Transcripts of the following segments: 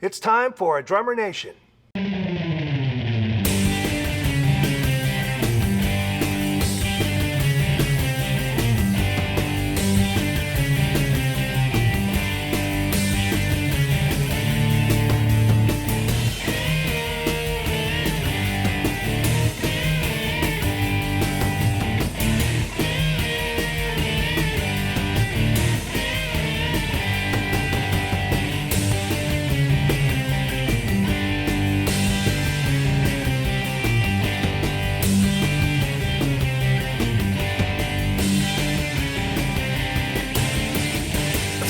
It's time for a Drummer Nation.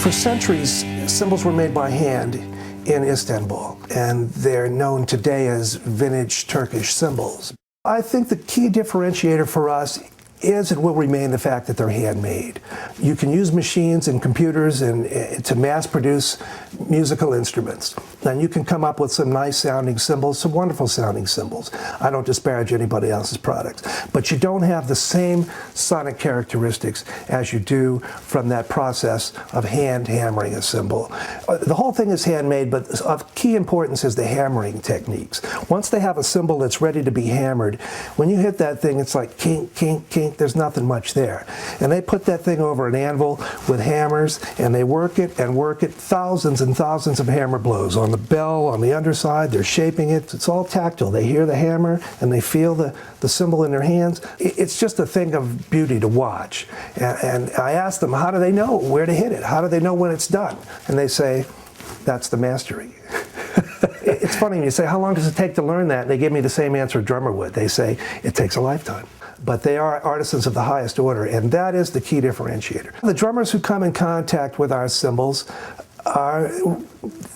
For centuries, cymbals were made by hand in Istanbul, and they're known today as vintage Turkish cymbals. I think the key differentiator for us is and will remain the fact that they're handmade. You can use machines and computers to mass produce musical instruments. And you can come up with some nice sounding cymbals, some wonderful sounding cymbals. I don't disparage anybody else's products. But you don't have the same sonic characteristics as you do from that process of hand hammering a cymbal. The whole thing is handmade, but of key importance is the hammering techniques. Once they have a cymbal that's ready to be hammered, when you hit that thing, it's like kink, kink, kink. There's nothing much there. And they put that thing over an anvil with hammers, and they work it and work it, thousands and thousands of hammer blows on the bell, on the underside. They're shaping it. It's all tactile. They hear the hammer and they feel the cymbal in their hands. It's just a thing of beauty to watch. And I asked them, how do they know where to hit it? How do they know when it's done? And they say, that's the mastery. It's funny when you say, how long does it take to learn that? And they give me the same answer a drummer would. They say, it takes a lifetime. But they are artisans of the highest order, and that is the key differentiator. The drummers who come in contact with our cymbals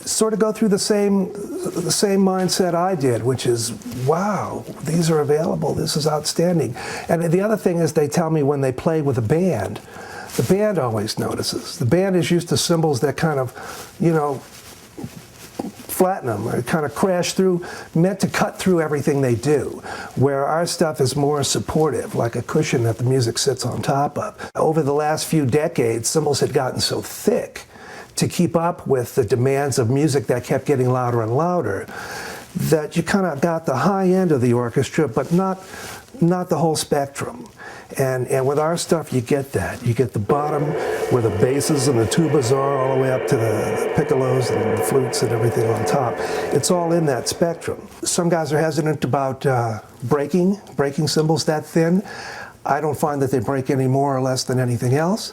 sort of go through the same mindset I did, which is, wow, these are available, this is outstanding. And the other thing is they tell me when they play with a band, the band always notices. The band is used to cymbals that kind of, you know, flatten them or kind of crash through, meant to cut through everything they do, where our stuff is more supportive, like a cushion that the music sits on top of. Over the last few decades, cymbals had gotten so thick to keep up with the demands of music that kept getting louder and louder, that you kind of got the high end of the orchestra, but not the whole spectrum. And with our stuff, you get that. You get the bottom where the basses and the tubas are, all the way up to the piccolos and the flutes and everything on top. It's all in that spectrum. Some guys are hesitant about breaking cymbals that thin. I don't find that they break any more or less than anything else.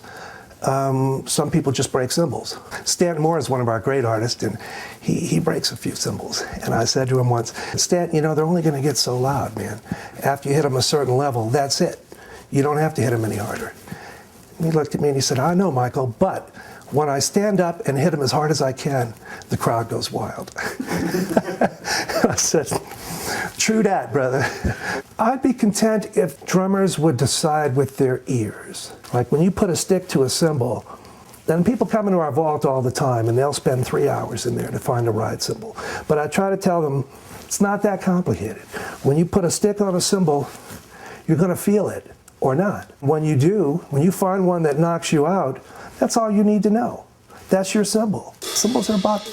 Some people just break cymbals. Stan Moore is one of our great artists, and he breaks a few cymbals. And I said to him once, Stan, you know, they're only going to get so loud, man. After you hit them a certain level, that's it. You don't have to hit them any harder. And he looked at me and he said, I know, Michael, but when I stand up and hit them as hard as I can, the crowd goes wild. I said, true that, brother. I'd be content if drummers would decide with their ears. Like when you put a stick to a cymbal, then people come into our vault all the time and they'll spend 3 hours in there to find a ride cymbal. But I try to tell them, it's not that complicated. When you put a stick on a cymbal, you're going to feel it or not. When you do, when you find one that knocks you out, that's all you need to know. That's your cymbal. Cymbals are about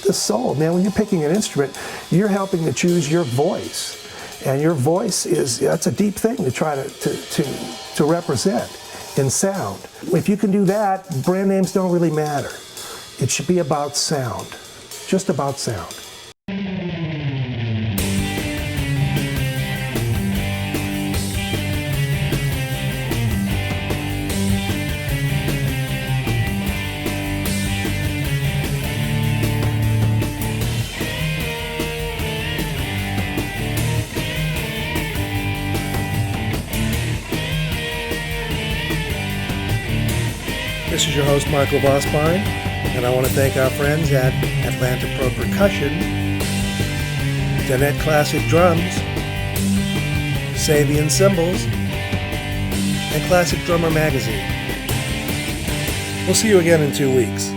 the soul, man. When you're picking an instrument, you're helping to choose your voice. And your voice that's a deep thing to try to represent in sound. If you can do that, brand names don't really matter. It should be about sound, just about sound. This is your host, Michael Vosbein, and I want to thank our friends at Atlanta Pro Percussion, Danette Classic Drums, Sabian Cymbals, and Classic Drummer Magazine. We'll see you again in 2 weeks.